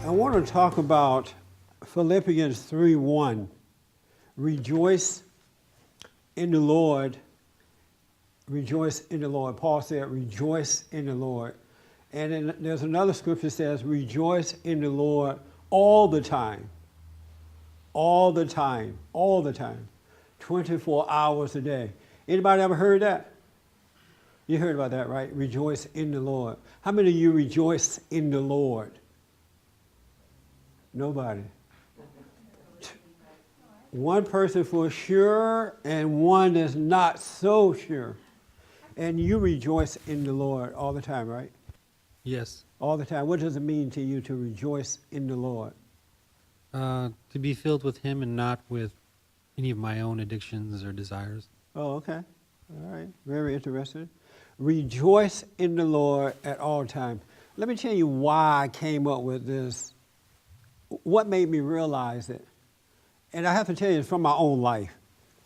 I want to talk about Philippians 3:1. Rejoice in the Lord. Rejoice in the Lord. Paul said, rejoice in the Lord. And then there's another scripture that says, rejoice in the Lord all the time. All the time. All the time. 24 hours a day. Anybody ever heard that? You heard about that, right? Rejoice in the Lord. How many of you rejoice in the Lord? Nobody. One person for sure and one that's not so sure. And you rejoice in the Lord all the time, right? Yes. All the time. What does it mean to you to rejoice in the Lord? To be filled with Him and not with any of my own addictions or desires. Oh, okay. All right. Very interesting. Rejoice in the Lord at all times. Let me tell you why I came up with this. What made me realize it? And I have to tell you, it's from my own life.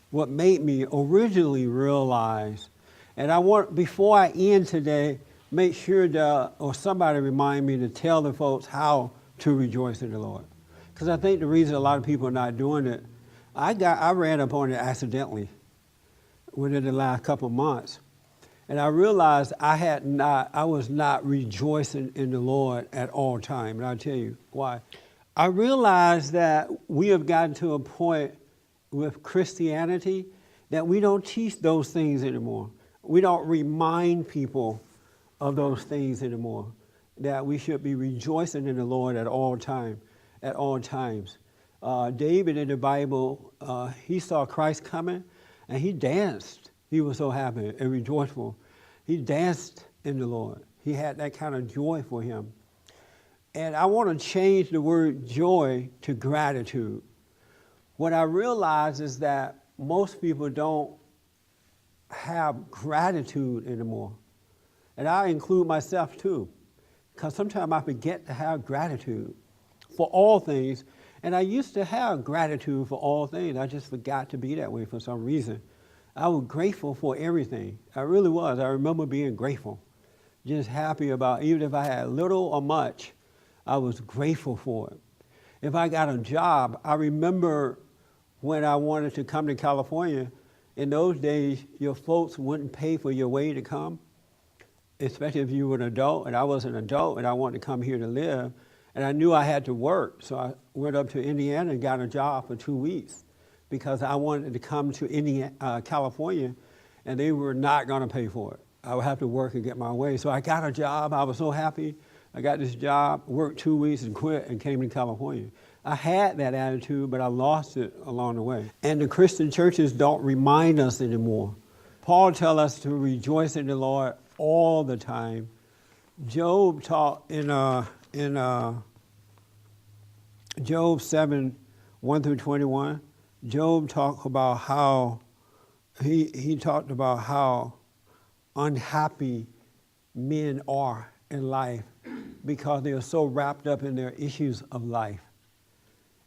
What made me originally realize, and I want, before I end today, make sure that, or somebody remind me to tell the folks how to rejoice in the Lord. Because I think the reason a lot of people are not doing it, I ran up on it accidentally within the last couple of months. And I realized I was not rejoicing in the Lord at all times. And I'll tell you why. I realized that we have gotten to a point with Christianity that we don't teach those things anymore. We don't remind people of those things anymore, that we should be rejoicing in the Lord at all times. David in the Bible, he saw Christ coming and he danced. He was so happy and rejoiceful. He danced in the Lord. He had that kind of joy for him. And I want to change the word joy to gratitude. What I realize is that most people don't have gratitude anymore. And I include myself too, because sometimes I forget to have gratitude for all things. And I used to have gratitude for all things. I just forgot to be that way for some reason. I was grateful for everything. I really was. I remember being grateful, just happy about, even if I had little or much, I was grateful for it. If I got a job, I remember when I wanted to come to California, in those days, your folks wouldn't pay for your way to come, especially if you were an adult, and I was an adult, and I wanted to come here to live, and I knew I had to work, so I went up to Indiana and got a job for 2 weeks because I wanted to come to California, and they were not going to pay for it. I would have to work and get my way. So I got a job. I was so happy. I got this job, worked 2 weeks and quit and came to California. I had that attitude, but I lost it along the way. And the Christian churches don't remind us anymore. Paul tells us to rejoice in the Lord all the time. Job taught in Job 7, 1-21, Job talked about how he talked about how unhappy men are in life because they are so wrapped up in their issues of life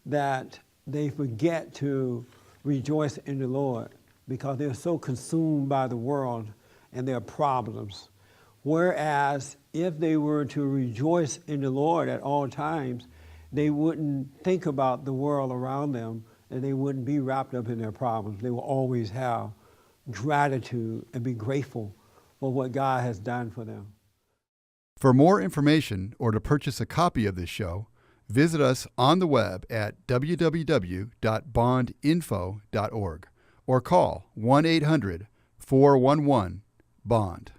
that they forget to rejoice in the Lord because they're so consumed by the world and their problems. Whereas if they were to rejoice in the Lord at all times, they wouldn't think about the world around them and they wouldn't be wrapped up in their problems. They will always have gratitude and be grateful for what God has done for them. For more information or to purchase a copy of this show, visit us on the web at www.bondinfo.org or call 1-800-411-BOND.